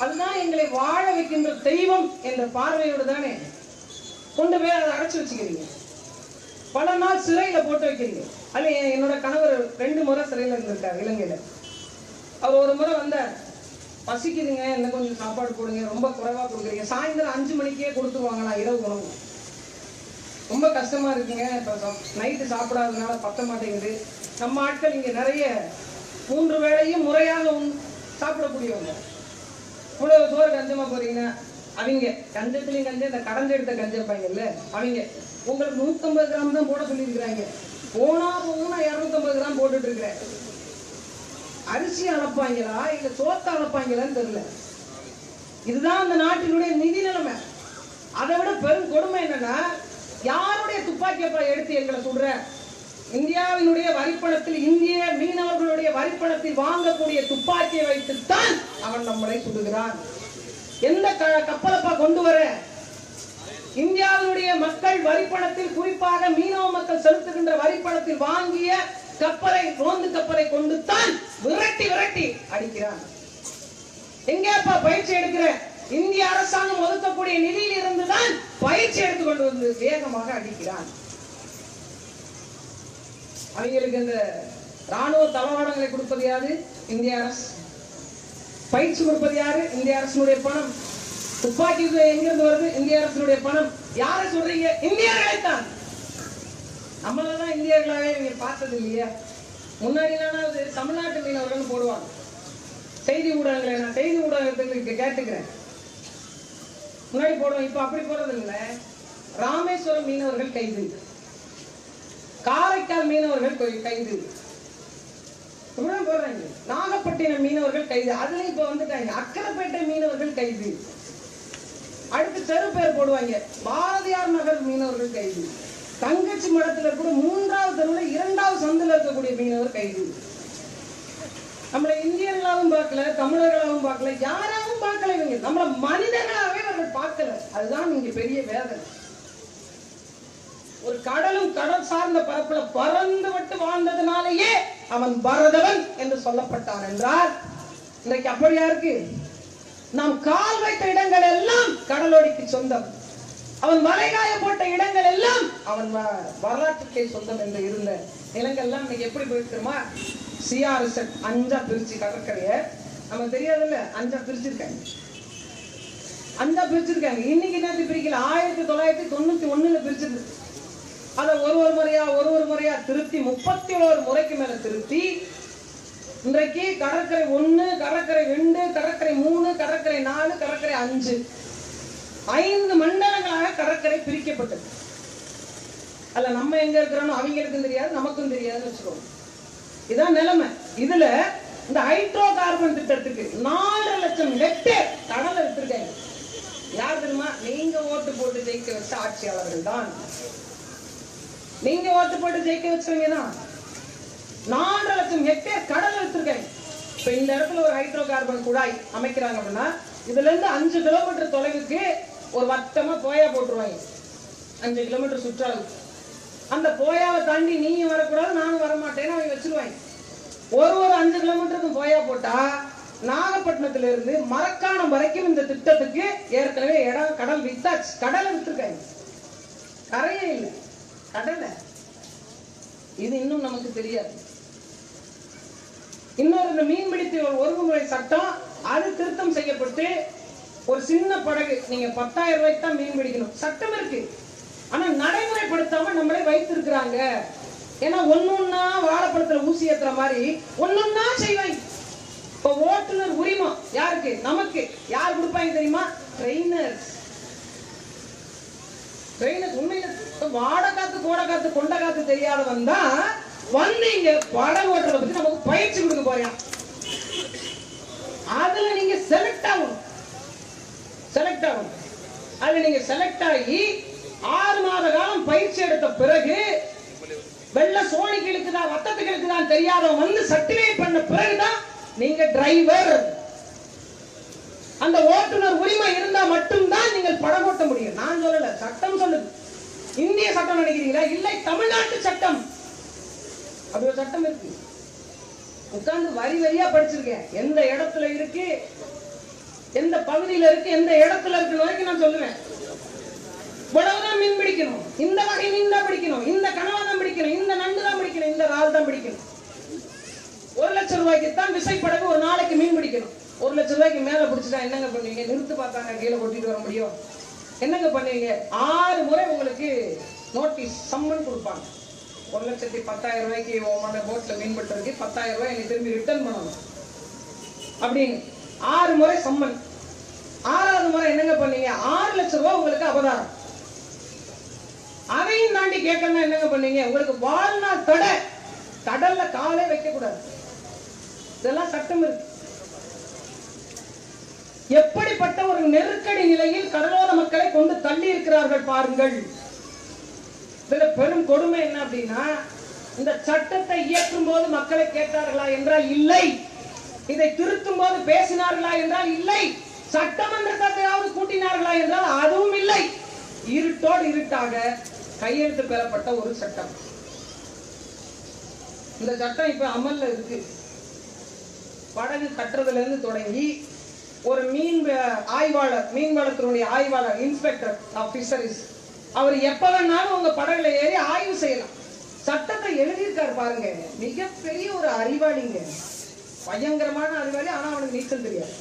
அதுதான் எங்களை வாழ வைக்கின்ற தெய்வம் என்ற பார்வையோடு தானே கொண்டு போய் அதை அடைச்சு வச்சுக்கிறீங்க. பல நாள் சிறையில போட்டு வைக்கிறீங்க. அல்ல, என்னோட கணவர் 2 முறை சிறையில இருந்திருக்காரு இலங்கையில. அவர் ஒரு முறை வந்தார், பசிக்குதுங்க, என்ன கொஞ்சம் சாப்பாடு போடுங்க, ரொம்ப குறைவா கொடுக்குறீங்க. சாயந்தரம் 5 மணிக்கே கொடுத்துருவாங்களா இரவு உணவு. ரொம்ப கஷ்டமா இருக்குங்க, இப்போ நைட்டு சாப்பிடாததுனால பத்த மாட்டேங்குது. நம்ம ஆட்கள் இங்க நிறைய 3 வேளையும் முறையாக சாப்பிடக்கூடியவங்க. இவ்வளவு சோறு கஞ்சமா போறீங்கன்னா அவங்க கஞ்சத்துலயும் கஞ்சம், இந்த கடந்து எடுத்த கஞ்சப்பாங்கல்ல அவங்க, உங்களுக்கு 150 கிராம் தான் போட சொல்லியிருக்கிறாங்க. போனா 250 கிராம் போட்டுட்டு இருக்கிறேன். அரிசி அளப்பாங்களா இல்ல சோத்த அளப்பாங்களான்னு தெரியல. இதுதான் அந்த நாட்டினுடைய நிதி நிலைமை. அதை விட பெரும் கொடுமை என்னன்னா, யாருடைய துப்பாக்கியப்பா எடுத்து எங்களை சுடுற? இந்தியாவினுடைய வரிப்பணத்தில், இந்திய மீனவர்களுடைய வரிப்பணத்தில் வாங்கக்கூடிய துப்பாக்கியை வைத்துத்தான் அவன் நம்மளை சுடுகிறான். எந்த கப்பலப்பா கொண்டு வர? இந்தியாவினுடைய மக்கள் வரிப்பணத்தில், குறிப்பாக மீனவ மக்கள் செலுத்துகின்ற வரிப்பணத்தில் வாங்கிய கப்பலை, ரோந்து கப்பலை கொண்டு தான் விரட்டி விரட்டி அடிக்கிறான். எங்கேப்பா பயிற்சி எடுக்கிற? இந்திய அரசாங்கம் ஒதுக்கக்கூடிய நிதியில் இருந்துதான் பயிற்சி எடுத்துக்கொண்டு வந்து வேகமாக அடிக்கிறான். அவங்களுக்கு இந்த ராணுவ தளவாடங்களை கொடுப்பது யாரு? இந்திய அரசு. பயிற்சி கொடுப்பது யாரு? இந்திய அரசினுடைய பணம். துப்பாக்கி எங்கிருந்து வருது? இந்திய அரசினுடைய பணம். யாரை சொல்றீங்க? இந்தியர்களைத்தான். நம்மளதான் இந்தியர்களாவே நீங்க பார்த்தது இல்லையா? முன்னாடி தமிழ்நாட்டு மீனவர்கள் போடுவாங்க செய்தி ஊடகங்களை. நான் செய்தி ஊடகத்துக்கு கேட்டுக்கிறேன், முன்னாடி போடுவோம், இப்ப அப்படி போறது இல்லை. ராமேஸ்வரம் மீனவர்கள் கைது, காரைக்கால் மீனவர்கள் கைது, போடுறாங்க. நாகப்பட்டினம் மீனவர்கள் கைது, அதுல இப்ப வந்துட்டாங்க. அக்கரைப்பேட்டை மீனவர்கள் கைது. அடுத்து தெரு பேர் போடுவாங்க, பாரதியார் நகர் மீனவர்கள் கைது. தங்கச்சி மடத்துல இருக்கக்கூடிய 3வது தெருவுல 2வது சந்தில இருக்கக்கூடிய மீனவர் கைது. நம்மள இந்தியர்களாகவும் பார்க்கல, தமிழர்களாகவும் பார்க்கல, யாராவும் பார்க்கல. இவங்க நம்மள மனிதர்களாகவே அவர்கள் பார்க்கல. அதுதான் இங்க பெரிய வேதனை. ஒரு கடலும் கடல் சார்ந்த பரப்புல பறந்து விட்டு வாழ்ந்ததுனாலேயே அவன் பரதவன் என்று சொல்லப்பட்டான் என்றால் இன்றைக்கு அப்படியா இருக்கு? நாம் கால் வைத்த இடங்கள் எல்லாம் கடலோடிக்கு சொந்தம். அவன் மலைகாய போட்ட இடங்கள் எல்லாம் அவன் வரலாற்றுக்கே சொந்தம் என்று இருந்த நிலங்கள் எல்லாம் இன்னைக்கு எப்படி போயிருக்குமா? சிஆர்எஸ்எட் 5 பிரிச்சு கடற்கரைய நமக்கு தெரியாதுல்ல, 5 பிரிச்சிருக்காங்க. 5 பிரிச்சிருக்காங்க. இன்னைக்கு என்ன பிரிக்கல, 1991 பிரிச்சிருக்கு. அதை ஒரு முறையா திருத்தி 31 முறைக்கு மேல திருத்தி இன்றைக்கு கடற்கரை 1, கடற்கரை 2, கடற்கரை 3, கடற்கரை 4, கடற்கரை 5 மண்டலங்களாக கடற்கரை பிரிக்கப்பட்டது. அல்ல நம்ம எங்க இருக்கிறோம் அவங்களுக்கும் தெரியாது, நமக்கும் தெரியாதுன்னு வச்சுக்கோங்க. இதான் நிலைமை. இதுல இந்த ஹைட்ரோ கார்பன் திட்டத்துக்கு 4 லட்சம் ஹெக்டேர் கடலை விட்டுருக்காங்க. யார் தெரியுமா? நீங்க ஓட்டு போட்டு ஜெயிக்க வச்ச ஆட்சியாளர்கள் தான். நீங்க ஓட்டு போட்டு ஜெயிக்க வச்சவங்க தான். 4 லட்சம் ஹெக்டேர் கடலை விட்டுருக்காங்க. இப்ப இந்த இடத்துல ஒரு ஹைட்ரோ கார்பன் குழாய் அமைக்கிறாங்க அப்படின்னா இதுல இருந்து 5 கிலோமீட்டர் தொலைவுக்கு ஒரு வட்டமா போயா போட்டுருவாங்க. 5 கிலோமீட்டர் சுற்றளவு. அந்த போயாவை தாண்டி நீயும் வரக்கூடாது, நானும் வரமாட்டேன்னு அவங்க வச்சிருவாங்க. ஒரு 5 கிலோமீட்டருக்கும் போயா போட்டா நாகப்பட்டினத்துல இருந்து மரக்காணம் வரைக்கும் இந்த திட்டத்துக்கு ஏற்கனவே இடம் கடல் வித்தாச்சு. கடலை வித்துருக்காங்க. கரையே இல்லை, கடலை. இது இன்னும் நமக்கு தெரியாது. இன்னொரு மீன்பிடித்து ஒழுங்குமுறை சட்டம் அது திருத்தம் செய்யப்பட்டு ஒரு சின்ன படகு நீங்க 10,000 ரூபாய்க்கு தான் மீன் பிடிக்கணும் சட்டம் இருக்கு. ஆனா நடைமுறைப்படுத்தாம நம்மளே வைத்திருக்கிறாங்க. ஏன்னா ஒன்னொன்னா வாழைப்பழத்துல ஊசி ஏத்துற மாதிரி ஒன்னொன்னா செய்வாங்க. இப்ப ஓட்டுநர் உரிமம் யாருக்கு? நமக்கு. யார் கொடுப்பாங்க தெரியுமா? ட்ரெயினர்ஸ். உண்மையில வாட காத்து, கோட காத்து, கொண்ட காத்து தெரியாதவன் தான் வந்தீங்க படகு ஓட்டுறத பத்தி நமக்கு பயிற்சி கொடுக்க போறியா. அதுல நீங்க செலக்ட் ஆகணும். அதுல நீங்க செலக்ட் ஆகி 6 மாத காலம் பயிற்சி எடுத்த பிறகு வெள்ள சோனிக்கு இருக்குதா வட்டத்துக்கு இருக்குதான் தெரியாதவன் வந்து சர்டிஃபிகேட் பண்ண பிறகுதான் நீங்க டிரைவர். அந்த ஓட்டுநர் உரிமை இருந்தா மட்டும்தான் நீங்கள் படம் ஓட்ட முடியும். நான் சொல்லல, சட்டம் சொல்லுது. இந்திய சட்டம் நினைக்கிறீங்களா? இல்லை, தமிழ்நாட்டு சட்டம். அப்படி ஒரு சட்டம் இருக்கு. உட்கார்ந்து வரி வரியா படிச்சிருக்கேன். எந்த இடத்துல இருக்கு, எந்த பகுதியில இருக்கு, எந்த இடத்துல இருக்கு வரைக்கும் நான் சொல்லுவேன். இவ்வளவுதான் மீன் பிடிக்கணும், இந்த வகை மீன் தான் பிடிக்கணும், இந்த கனவா தான் பிடிக்கணும், இந்த நண்டு தான் பிடிக்கணும், இந்த இறால் தான் பிடிக்கணும். 1 லட்சம் ரூபாய்க்கு தான் விசைப்படகு ஒரு நாளைக்கு மீன் பிடிக்கணும். 1 லட்சம் ரூபாய்க்கு மேல பிடிச்சிட்டா என்னங்க பண்ணுவீங்க? நிறுத்து பார்த்தாங்க கீழே கொட்டிட்டு வர முடியும். என்னங்க பண்ணுவீங்க? 6 முறை உங்களுக்கு நோட்டீஸ் சம்மன் கொடுப்பாங்க. 1,10,000 ரூபாய்க்கு உங்களோட போட்ல மீன் பட்டுருக்கு, 10,000 ரூபாய் எனக்கு திரும்பி ரிட்டர்ன் பண்ணணும் அப்படின்னு 6 முறை சம்மன். 6வது முறை என்னங்க பண்ணீங்க? 6 லட்சம் ரூபாய் உங்களுக்கு அபதாரம். அதையும் தாண்டி கேட்கணும் என்னங்க பண்ணீங்க? உங்களுக்கு வாழ்நாள் தடை, கடல்ல காலே வைக்க கூடாது. இதெல்லாம் சட்டம் இருக்கு. எப்படிப்பட்ட ஒரு நெருக்கடி நிலையில் கடலோர மக்களை கொண்டு தள்ளி இருக்கிறார்கள் பாருங்கள். இதுல பெரும் கொடுமை என்ன அப்படின்னா, இந்த சட்டத்தை இயற்றும் போது மக்களை கேட்டார்களா என்றால் இல்லை. இதை திருத்தும் போது பேசினார்களா என்றால் இல்லை. சட்டமன்றத்தையாவது கூட்டினார்களா என்றால் அதுவும் இல்லை. இருட்டோடு இருட்டாக கையெழுத்து பெறப்பட்ட ஒரு சட்டம். இந்த சட்டம் இப்ப அமல்ல இருக்கு. படகு கட்டுறதுல இருந்து தொடங்கி ஒரு மீன் ஆய்வாளர், மீன்வளத்தினுடைய ஆய்வாளர், இன்ஸ்பெக்டர் ஆபீசர், அவர் எப்ப வேணாலும் உங்க படகுல ஏறி ஆய்வு செய்யலாம். சட்டத்தை எழுதியிருக்காரு பாருங்க. மிகப்பெரிய ஒரு அறிவாளிங்க, பயங்கரமான அறிவாளி. ஆனா அவனுக்கு நீச்சல் தெரியாது,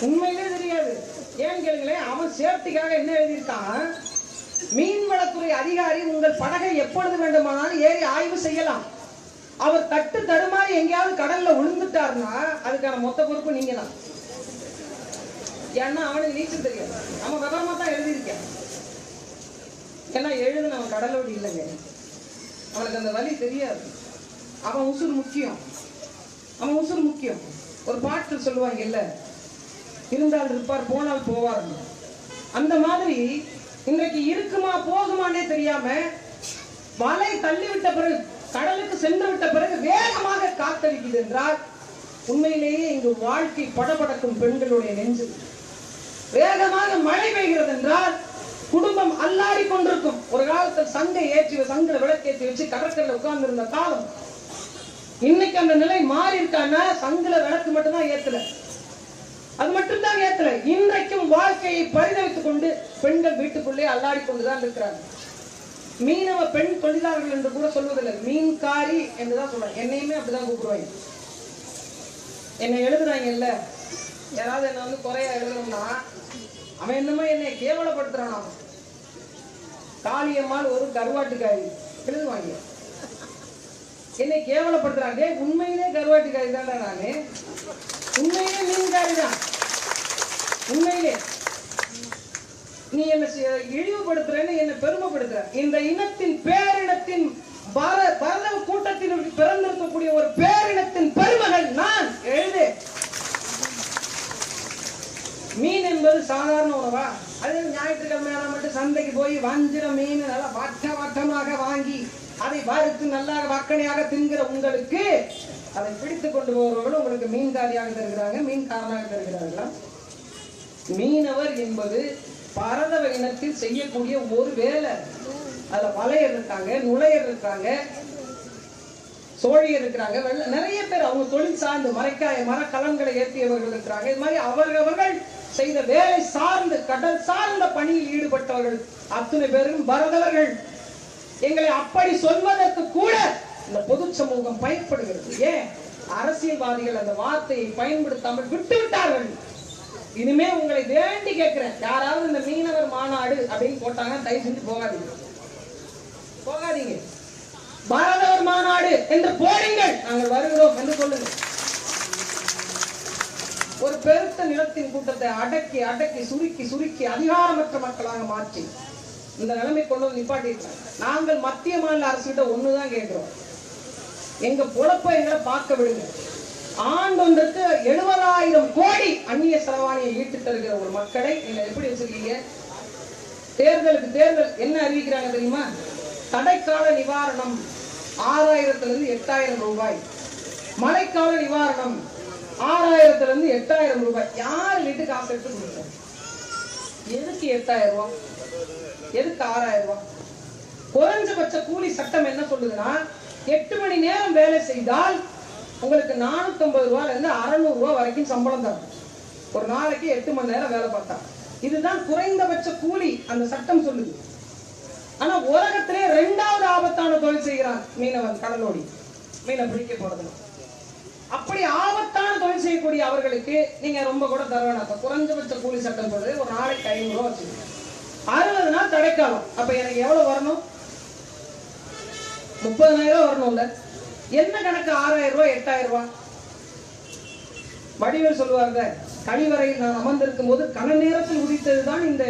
உண்மையிலே தெரியாது. ஏன் கேளுங்களேன், அவன் சேஃப்டிக்காக என்ன எழுதியிருக்கான்? மீன்வளத்துறை அதிகாரி உங்கள் படகை எப்பொழுது வேண்டுமானாலும் ஏறி ஆய்வு செய்யலாம். அவர் தட்டு தடுமாறி எங்கேயாவது கடல்ல விழுந்துட்டாருன்னா அதுக்கான மொத்த பொறுப்பு நீங்க தான். ஏன்னா அவனுக்கு நீச்சல் தெரியாது. நம்ம விவரமா தான் எழுதியிருக்கேன். ஏன்னா எழுதுன அவன் கடலோடு இல்லைங்க, அவனுக்கு அந்த வழி தெரியாது. அவன் உசுர் முக்கியம், அவன் உசுர் முக்கியம். ஒரு பாட்டு சொல்லுவாங்க இல்ல, இருந்தால் இருப்பார் போனால் போவார். அந்த மாதிரி இன்றைக்கு இருக்குமா போகுமானே தெரியாம வலை தள்ளிவிட்ட பிறகு, கடலுக்கு சென்று விட்ட பிறகு வேகமாக காத்தடிக்குது என்றால் உண்மையிலேயே இங்கு வாழ்க்கை படபடக்கும் பெண்களுடைய நெஞ்சு. வேகமாக மழை பெய்கிறது என்றால் குடும்பம் அல்லாடி கொண்டிருக்கும். ஒரு காலத்தில் சங்கை ஏற்றி சங்கில விளக்கேற்றி வச்சு கடற்கரையில் உட்கார்ந்து இருந்த காலம். இன்னைக்கு அந்த நிலை மாறி இருக்கான்னா சங்கில விளக்கு மட்டும்தான் ஏத்தல, அது மட்டும்தான் ஏத்தல. இன்றைக்கும் வாழ்க்கையை பரிதவித்துக் கொண்டு பெண்கள் வீட்டுக்குள்ளே அல்லாடி கொண்டுதான் இருக்கிறாங்க. மீனவ பெண் தொழிலாளர்கள் என்று கூட சொல்வதில்லை, மீன்காரி என்றுதான் சொல்றாங்க. என்னையுமே அப்படிதான் கூப்பிடுவாங்க. என்னை எழுதுறாங்க இல்ல, யாராவது என்ன வந்து குறையா எழுதணும்னா அவன் என்னமோ என்னை கேவலப்படுத்துறானா, காளியம்மாள் ஒரு கருவாட்டுக்காரி எழுதுவாங்க, என்னை கேவலப்படுத்துறாங்க. உண்மையிலே கருவாட்டுக்காரி தான்டா நானு, உண்மையிலே மீன்காரி தான். உண்மையிலே நீ என்ன இழிவுபடுத்துறேன்னு என்ன பெருமைப்படுத்துற. இந்த இனத்தின் பேரினத்தின் பரதவ கூட்டத்தில் பிறந்திருக்கக்கூடிய ஒரு பேரினத்தின் பெருமகள் நான். எழுது. மீன் என்பது சாதாரண உணவா? அது ஞாயிற்றுக்கிழமை மட்டும் சந்தைக்கு போய் வஞ்சிர மீன் நல்லா வட்டமாக வாங்கி அதை வறுத்து நல்லா வக்கனையாக தின்கிற உங்களுக்கு அதை பிடித்துக் கொண்டு போகிறவர்கள் உங்களுக்கு மீன்காரியாக தருகிறாங்க, மீன்காரனாக தருகிறார்களா? மீனவர் என்பது பரதவ இனத்தில் செய்யக்கூடிய ஒரு வேலை. அதுல வலையர் இருக்காங்க, நுழையர் இருக்காங்க, சோழியர் இருக்கிறாங்க, நிறைய பேர் அவங்க தொழில் சார்ந்து மரக்கலன்களை ஏற்றியவர்கள் இருக்கிறாங்க. இது மாதிரி அவர்கள் செய்த வேலை சார்ந்து கடல் சார்ந்த பணியில் ஈடுபட்டவர்கள் அத்தனை பேரும் பரதவர்கள். எங்களை அப்படி சொல்வதற்கு கூட இந்த பொது சமூகம் பயன்படுகிறது. ஏன்? அரசியல்வாதிகள் அந்த வார்த்தையை பயன்படுத்தாமல் விட்டு விட்டார்கள். இனிமே உங்களை வேண்டி கேட்கிறேன், யாராவது இந்த மீனவர் மாநாடு அப்படின்னு போட்டாங்க தயவு செஞ்சு போகாதீங்க, போகாதீங்க. பரதவர் மாநாடு என்று போடுங்கள், நாங்கள் வருகிறோம் என்று சொல்லுங்கள். ஒரு பெருத்த நிலத்தின் கூட்டத்தை அடக்கி அடக்கி சுருக்கி அதிகாரமற்ற மக்களாக மாற்றி இந்த நிலைமை கொண்டு வந்து நிப்பாட்டிருக்காங்க. நாங்கள் மத்திய மாநில அரசுகிட்ட ஒண்ணுதான் கேட்கிறோம், எங்க பொழப்ப எங்களை பார்க்க விடுங்க. ஆண்டொன்றுக்கு 70,000 கோடி அந்நிய செலவாணியை ஈட்டு தருகிற ஒரு மக்களை நீங்க எப்படி வச்சிருக்கீங்க? தேர்தலுக்கு தேர்தல் என்ன அறிவிக்கிறாங்க தெரியுமா? தடைக்கால நிவாரணம் 6,000 - 8,000 ரூபாய், மழைக்கால நிவாரணம் 6,000 - 8,000 ரூபாய். யார் வீட்டுக்கு காசு எடுத்து கொடுக்குறாங்க? எதுக்கு 8,000 ரூபாய்? எதுக்கு 6,000 ரூபாய்? குறைஞ்சபட்ச கூலி சட்டம் என்ன சொல்லுதுன்னா 8 மணி நேரம் வேலை செய்தால் உங்களுக்கு 450 ரூபாயில இருந்து 600 ரூபாய் வரைக்கும் சம்பளம் தரும். ஒரு நாளைக்கு 8 மணி நேரம் வேலை பார்த்தா இதுதான் குறைந்தபட்ச கூலி அந்த சட்டம் சொல்லுது. ஆனா உலகத்திலே 2வது ஆபத்தான தொழில் செய்கிறான் மீனவன், கடலோடி, மீனை பிடிக்க போறது. அப்படி ஆபத்தான தொழில் செய்யக்கூடிய அவர்களுக்கு நீங்க ரொம்ப கூட தர வேணாம். குறைஞ்சபட்ச கூலி சட்டம் சொல்றது ஒரு நாளைக்கு 500 ரூபாய் வச்சு 60 நாள் தடைக்காலம். அப்ப எனக்கு எவ்வளவு வரணும்? 30,000 வரணும்ல. என்ன கணக்கு? 6,000 ரூபாய் 8,000 ரூபாய். வடிவேல் சொல்லுவாங்க, கழிவறையில் நான் அமர்ந்திருக்கும் போது கன நேரத்தில் உதித்ததுதான் இந்த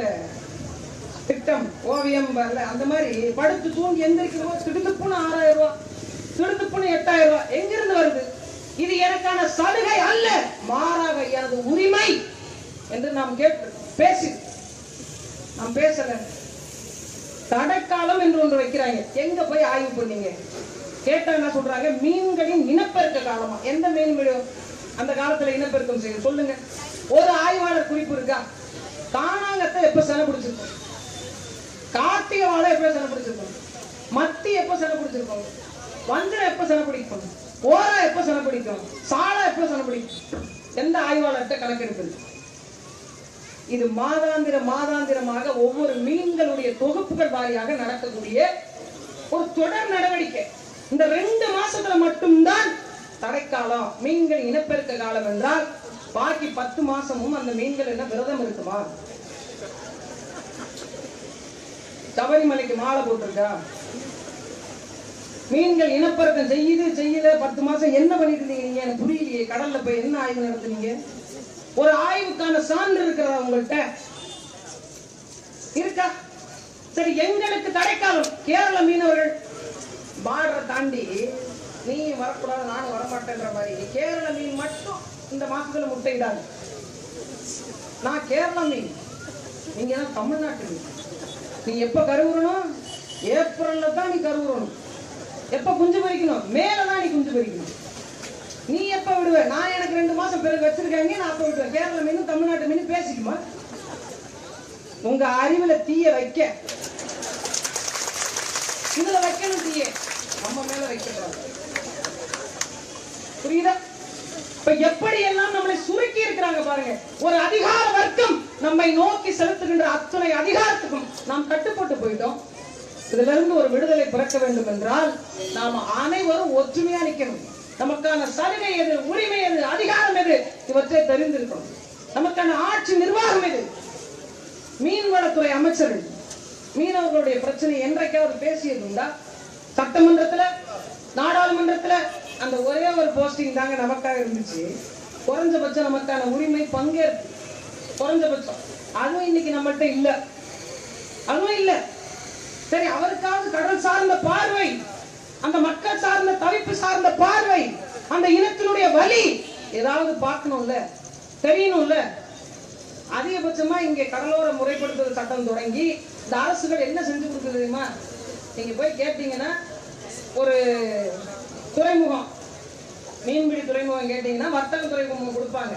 திட்டம், ஓவியம். அந்த மாதிரி படுத்து தூங்கி எந்திரிக்கும் போது திடுத்துப்புன்னு 6,000 ரூபாய், திடுத்துப்புன்னு 8,000 ரூபாய். எங்கிருந்து வருது? இது எனக்கான சலுகை அல்ல, மாறாக எனது உரிமை என்று நாம் கேட்டு பேசி நாம் பேசல. தடைக்காலம் என்று ஒன்று வைக்கிறாங்க. எங்க போய் ஆய்வு பண்ணீங்க? கேட்டா என்ன சொல்றாங்க? மீன்களின் இனப்பெருக்க காலமா? எந்த மீன் அந்த காலத்துல இனப்பெருக்கம் செய்ய சொல்லுங்க. ஒரு ஆய்வாளர் குறிப்பு இருக்கா? காணாங்கத்தை எப்ப செனை பிடிச்சிருக்கோம்? கார்த்திகை வாழை எப்ப செனை பிடிச்சிருக்கோம்? மத்தி எப்ப செனை பிடிச்சிருக்கோம்? வஞ்சரம் எப்ப செனை பிடிக்கும்? ஓரா எப்ப செனை பிடிக்கும்? சாலா எப்ப செனை பிடிக்கும்? எந்த ஆய்வாளர்கிட்ட கணக்கெடுப்பு? இது மாதாந்திரமாக ஒவ்வொரு மீன்களுடைய தொகுப்புகள் வாரியாக நடக்கக்கூடிய ஒரு தொடர் நடவடிக்கை. இந்த 2 மாசத்துல மட்டும்தான் தடைக்காலம், மீன்கள் இனப்பெருக்க காலம் என்றால் பாக்கி 10 மாசமும் அந்த மீன்கள் என்ன விரதம் இருக்குமா? சபரிமலைக்கு மாலை போட்டிருக்கா? மீன்கள் இனப்பெருக்கம் செய்யல 10 மாசம் என்ன பண்ணிட்டு இருந்தீங்க நீங்க? எனக்கு புரியலையே. கடல்ல போய் என்ன ஆய்வு நடத்துனீங்க? ஒரு ஆய்வுக்கான சான்று இருக்கிறதா உங்கள்கிட்ட? இருக்கா? சரி, எங்களுக்கு தடைக்காலம். கேரள மீனவர்கள் பார்டரை தாண்டி நீ வரக்கூடாது நானும் வரமாட்டேன்ற மாதிரி கேரள மீன் மட்டும் இந்த மாசத்துல முட்டையிடாது. நான் கேரள மீன், நீங்க தான் தமிழ்நாட்டு மீன். நீ எப்ப கருவுறணும்? ஏப்ரல்ல தான் நீ கருவுறணும். எப்ப குஞ்சு பறிக்கணும்? மேலதான் நீ குஞ்சு பறிக்கணும். நீ எப்ப விடுவ? நான் எனக்கு 2 மாசம் பிறகு வச்சிருக்காங்க, நான் அப்ப விடுவேன். கேரள மீன் தமிழ்நாட்டு மீன் பேசிக்குமா? உங்க அறிவுல தீய வைக்க, இதுல வைக்கணும் தீய, நம்ம மேல வைக்கக்கூடாது. புரியுதா? இப்ப எப்படி எல்லாம் நம்மளை சுருக்கி இருக்கிறாங்க பாருங்க. ஒரு அதிகார வர்க்கம் நம்மை நோக்கி செலுத்துகின்ற அத்தனை அதிகாரத்துக்கும் நாம் கட்டுப்பட்டு போயிட்டோம். இதுல இருந்து ஒரு விடுதலை பிறக்க வேண்டும் என்றால் நாம அனைவரும் ஒற்றுமையா நிக்கணும். நமக்கான சலுகை எது, உரிமை எது, அதிகாரம் எது, இவற்றை தெரிந்திருக்கணும். நமக்கான ஆட்சி நிர்வாகம் எது. மீன்வளத்துறை அமைச்சர்கள் மீனவர்களுடைய பிரச்சனை என்றைக்காவது பேசியதுண்டா? சட்டமன்றத்துல, நாடாளுமன்றத்துல அந்த ஒரே ஒரு போஸ்டிங் தாங்க நமக்காக இருந்துச்சு. குறைஞ்சபட்சம் நமக்கான உரிமை பங்கேற்பு குறைஞ்சபட்சம் அதுவும் இன்னைக்கு நம்மகிட்ட இல்ல, அதுவும் இல்ல. சரி, அவருக்காவது கடல் சார்ந்த பார்வை, அந்த மக்கள் சார்ந்த தவிப்பு சார்ந்த பார்வை, அந்த இனத்தினுடைய வலி ஏதாவது பார்க்கணும்ல, தெரியணும்ல. அதிகபட்சமா இங்க கடலோர முறைப்படுத்துதல் சட்டம் தொடங்கி இந்த அரசுகள் என்ன செஞ்சு கொடுக்குது தெரியுமா? நீங்க போய் கேட்டீங்கன்னா, ஒரு துறைமுகம், மீன்பிடி துறைமுகம் கேட்டீங்கன்னா வர்த்தக துறைமுகம் கொடுப்பாங்க.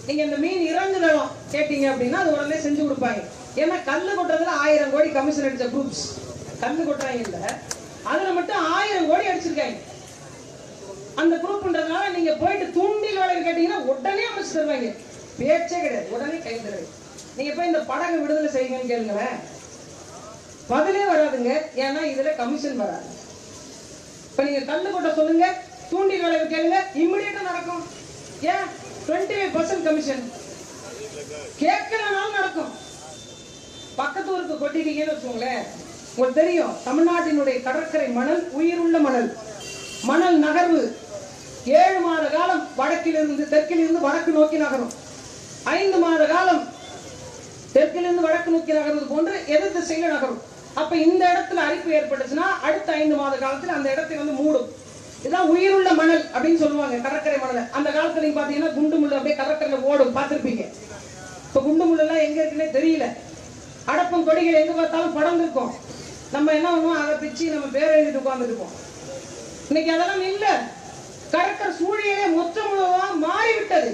நீங்க இந்த மீன் இறங்குதளம் கேட்டீங்க அப்படின்னா அது உடனே செஞ்சு கொடுப்பாங்க. ஏன்னா கல்லு கொட்டுறதுல 1000 கோடி கமிஷன் அடிச்ச குரூப்ஸ் கல்லு கொட்டுறாங்க இல்ல, அதுல மட்டும் 1000 கோடி அடிச்சிருக்காங்க. அந்த குரூப்ன்றதுனால நீங்க போயிட்டு தூண்டில் வேலை கேட்டீங்கன்னா உடனே அமைச்சு தருவாங்க, பேச்சே கிடையாது, உடனே கை தருவாங்க. நீங்க போய் இந்த படகு விடுதலை செய்யுங்கன்னு கேளுங்களேன், பதிலே வராதுங்க. ஏன்னா இதுல கமிஷன் வராது. இப்ப நீங்க கல்லு கொட்ட சொல்லுங்க, தூண்டில் வேலை கேளுங்க, இம்மிடியேட்டா நடக்கும். ஏன்? 25% கமிஷன். கேட்கலனாலும் நடக்கும். பக்கத்து ஊருக்கு கொட்டிட்டீங்கன்னு வச்சுக்கோங்களேன், உங்களுக்கு தெரியும் தமிழ்நாட்டினுடைய கடற்கரை மணல் உயிருள்ள மணல். மணல் நகர்வு 7 மாத காலம் வடக்கிலிருந்து தெற்கிலிருந்து வடக்கு நோக்கி நகரும். 5 மாத காலம் தெற்கிலிருந்து வடக்கு நோக்கி நகர்வது போன்று எதிர் திசையில நகரும். அப்ப இந்த இடத்துல அரிப்பு ஏற்பட்டுச்சுன்னா அடுத்த 5 மாத காலத்துல அந்த இடத்தை வந்து மூடும். இதுதான் உயிருள்ள மணல் அப்படின்னு சொல்லுவாங்க, கடற்கரை மணல். அந்த காலத்துல நீங்க பாத்தீங்கன்னா குண்டு முள்ளு அப்படியே கடற்கரையில ஓடும், பார்த்திருப்பீங்க. இப்ப குண்டு முள்ளு எல்லாம் எங்க இருக்குன்னே தெரியல. அடப்பும் கொடிகள் எங்க பார்த்தாலும் படம் இருக்கும். நம்ம என்ன பண்ணுவோம், அதை பிச்சு நம்ம பேர் எழுதிட்டு உட்கார்ந்துருப்போம். இன்னைக்கு அதெல்லாம் இல்ல. கடற்கரை சூழலே மொத்த முழுவதா மாறிவிட்டது.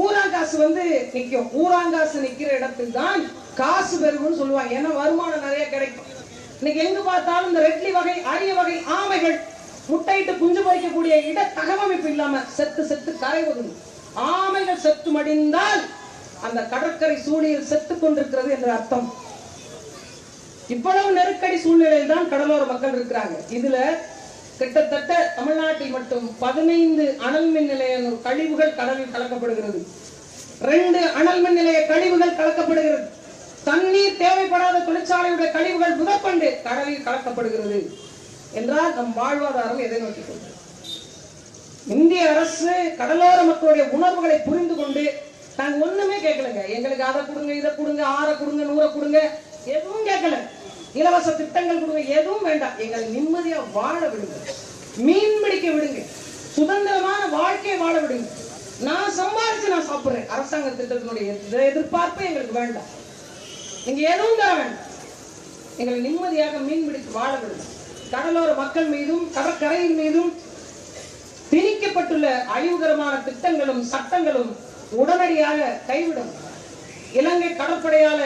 ஊராங்காசு வந்து நிக்கும். ஊராங்காசு நிக்கிற இடத்துக்கு தான் காசு பெருகுன்னு சொல்லுவாங்க. ஏன்னா வருமானம் நிறைய கிடைக்கும். இன்னைக்கு எங்க பார்த்தாலும் இந்த ரெட்லி வகை, அரிய வகை ஆமைகள் முட்டையிட்டு குஞ்சு பொறிக்கக்கூடிய இட தகவமைப்பு இல்லாம செத்து செத்து கரை ஒதுங்கும். ஆமைகள் செத்து மடிந்தால் அந்த கடற்கரை சூழலில் செத்து கொண்டிருக்கிறது என்ற அர்த்தம். இவ்வளவு நெருக்கடி சூழ்நிலையில் தான் கடலோர மக்கள் இருக்கிறாங்க. இதுல கிட்டத்தட்ட தமிழ்நாட்டில் மட்டும் 15 அனல் மின் நிலைய கழிவுகள் கடலில் கலக்கப்படுகிறது. 2 அனல் மின் நிலைய கழிவுகள் கலக்கப்படுகிறது. தண்ணீர் தேவைப்படாத தொழிற்சாலையுடைய கழிவுகள் முதற்கொண்டு கடலில் கலக்கப்படுகிறது என்றால் நம் வாழ்வாதாரம் எதை நோக்கி கொண்டு? இந்திய அரசு கடலோர மக்களுடைய உணர்வுகளை புரிந்து கொண்டு நாங்க ஒண்ணுமே கேட்கலங்க. எங்களுக்கு அதை கொடுங்க, இதை கொடுங்க, 6 கொடுங்க, 100 கொடுங்க, எதுவும் கேட்கல. இலவச திட்டங்கள் கொடுங்க, எதுவும் வேண்டாம். எங்களை நிம்மதியா வாழ விடுங்க, மீன் பிடிக்க விடுங்க, சுதந்திரமான வாழ்க்கையை வாழ விடுங்க. நான் சம்பாதிச்சு நான் சாப்பிடுறேன். அரசாங்க திட்டத்தினுடைய எதிர்பார்ப்பு எங்களுக்கு வேண்டாம். நீங்க எதுவும் தர வேண்டாம். எங்களை நிம்மதியாக மீன் பிடித்து வாழ விடுங்க. கடலோர மக்கள் மீதும் கடற்கரையின் மீதும் திணிக்கப்பட்டுள்ள அழிவுகரமான திட்டங்களும் சட்டங்களும் உடனடியாக கைவிடும். இலங்கை கடற்படையால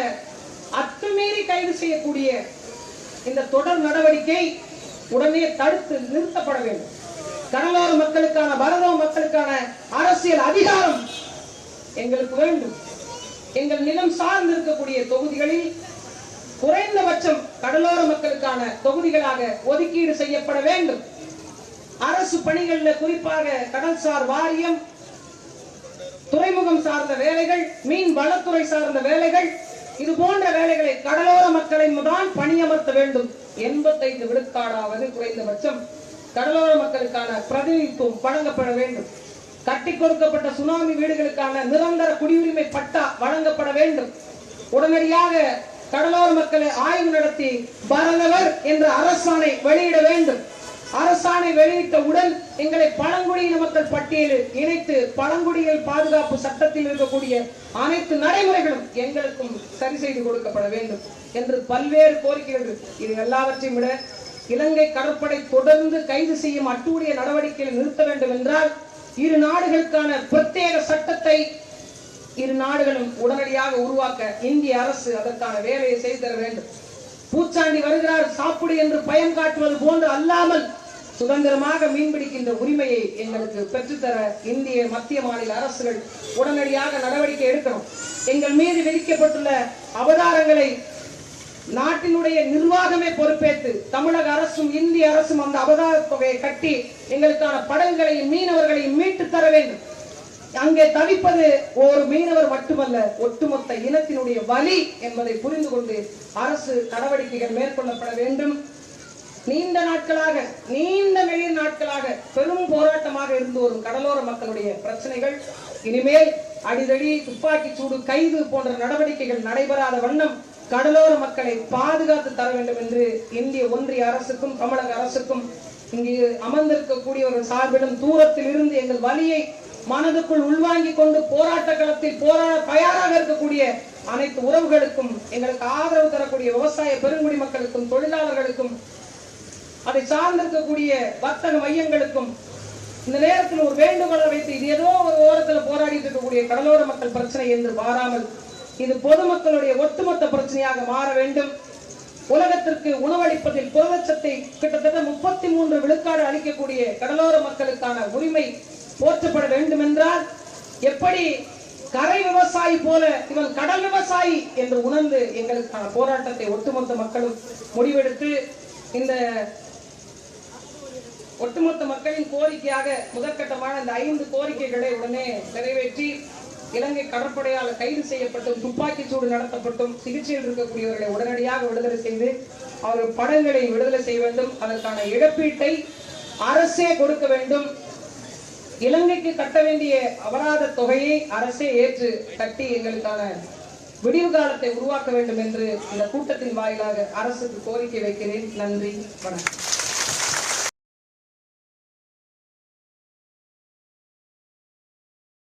அத்துமீறி கைது செய்யக்கூடிய இந்த தொடர் நடவடிக்கை உடனே தடுத்து நிறுத்தப்பட வேண்டும். கடலோர மக்களுக்கான, பரதவ மக்களுக்கான அரசியல் அதிகாரம் எங்களுக்கு வேண்டும். எங்கள் நிலம் சார்ந்து இருக்கக்கூடிய தொகுதிகளில் குறைந்தபட்சம் கடலோர மக்களுக்கான தொகுதிகளாக ஒதுக்கீடு செய்யப்பட வேண்டும். அரசு பணிகளில் குறிப்பாக கடல்சார் வாரியம், துறைமுகம் சார்ந்த வேலைகள், மீன் வளத்துறை சார்ந்த வேலைகள், இது போன்ற வேலைகளை கடலோர மக்களை தான் பணியமர்த்த வேண்டும். 85 விழுக்காடாவது குறைந்தபட்சம் கடலோர மக்களுக்கான பிரதிநிதித்துவம் வழங்கப்பட வேண்டும். கட்டி கொடுக்கப்பட்ட சுனாமி வீடுகளுக்கான நிரந்தர குடியுரிமை பட்டா வழங்கப்பட வேண்டும். உடனடியாக கடலோர மக்களை ஆய்வு நடத்தி பரதவர் என்ற அரசாணை வெளியிட வேண்டும். அரசாணை வெளியிட்டவுடன் எங்களை பழங்குடியின மக்கள் பட்டியலில் இணைத்து பழங்குடியினர் பாதுகாப்பு சட்டத்தில் இருக்கக்கூடிய அனைத்து நடைமுறைகளும் எங்களுக்கும் சரி செய்து கொடுக்கப்பட வேண்டும் என்று பல்வேறு கோரிக்கைகள். இது எல்லாவற்றையும் விட இலங்கை கடற்படை தொடர்ந்து கைது செய்யும் அட்டூழிய நடவடிக்கைகளை நிறுத்த வேண்டும் என்றால் 2 நாடுகளுக்கான பிரத்யேக சட்டத்தை இரு நாடுகளும் உடனடியாக உருவாக்க இந்திய அரசு அதற்கான வேலையை செய்து தர வேண்டும். பூச்சாண்டி வருகிறார் சாப்பிடு என்று பயம் காட்டுவது போன்று அல்லாமல் சுதந்திரமாக மீன்பிடிக்கின்ற உரிமையை எங்களுக்கு பெற்றுத்தர இந்திய மத்திய மாநில அரசுகள் உடனடியாக நடவடிக்கை எடுக்கணும். எங்கள் மீது விதிக்கப்பட்டுள்ள அபராதங்களை நாட்டினுடைய நிர்வாகமே பொறுப்பேற்று தமிழக அரசும் இந்திய அரசும் அந்த அபராத தொகையை கட்டி எங்களுக்கான படகுகளையும் மீனவர்களையும் மீட்டு தர வேண்டும். அங்கே தவிப்பது ஒரு மீனவர் மட்டுமல்ல, ஒட்டுமொத்த இனத்தினுடைய வலி என்பதை புரிந்து கொண்டு அரசு நடவடிக்கைகள் மேற்கொள்ளப்பட வேண்டும். நீண்ட நெடிய நாட்களாக பெரும் போராட்டமாக இருந்து வரும் கடலோர மக்களுடைய பிரச்சனைகள் இனிமேல் அடிதடி, துப்பாக்கி சூடு, கைது போன்ற நடவடிக்கைகள் நடைபெறாத வண்ணம் கடலோர மக்களை பாதுகாத்து தர வேண்டும் என்று இந்திய ஒன்றிய அரசுக்கும் தமிழக அரசுக்கும் இங்கு அமர்ந்திருக்கக்கூடியவர்கள் சார்பிலும் தூரத்தில் இருந்து எங்கள் வலியை மனதுக்குள் உள்வாங்கிக் கொண்டு போராட்ட களத்தில் போராட தயாராக இருக்கக்கூடிய அனைத்து உறவுகளுக்கும், எங்களுக்கு ஆதரவு தரக்கூடிய விவசாய பெருங்குடி மக்களுக்கும், தொழிலாளர்களுக்கும், அதை சார்ந்திருக்கக்கூடிய வர்த்தக மையங்களுக்கும் இந்த நேரத்தில் ஒரு வேண்டுகோளை வைத்து, இது ஏதோ ஒரு ஓரத்தில் போராடிட்டு இருக்கக்கூடிய கடலோர மக்கள் பிரச்சனை என்று மாறாமல் இது பொதுமக்களுடைய ஒட்டுமொத்த பிரச்சனையாக மாற வேண்டும். உலகத்திற்கு உணவளிப்பதில் புரதச்சத்தை கிட்டத்தட்ட 33 விழுக்காடு அளிக்கக்கூடிய கடலோர மக்களுக்கான உரிமை போற்றப்பட வேண்டும் என்றால் எப்படி கரை விவசாயி போல இவன் கடல் விவசாயி என்று உணர்ந்து எங்களுக்கான போராட்டத்தை ஒட்டுமொத்த மக்களும் முடிவெடுத்து இந்த ஒட்டுமொத்த மக்களின் கோரிக்கையாக முதற்கட்டமான இந்த 5 கோரிக்கைகளை உடனே நிறைவேற்றி இலங்கை கடற்படையால் கைது செய்யப்பட்டும் துப்பாக்கி சூடு நடத்தப்பட்டும் சிகிச்சையில் இருக்கக்கூடியவர்களை உடனடியாக விடுதலை செய்து அவர்கள் படங்களை விடுதலை செய்ய வேண்டும். அதற்கான இழப்பீட்டை அரசே கொடுக்க வேண்டும். இலங்கைக்கு கட்ட வேண்டிய அபராத தொகையை அரசே ஏற்று கட்டி எங்களுக்கான விடிவு காலத்தை உருவாக்க வேண்டும் என்று இந்த கூட்டத்தின் வாயிலாக அரசுக்கு கோரிக்கை வைக்கிறேன். நன்றி, வணக்கம்.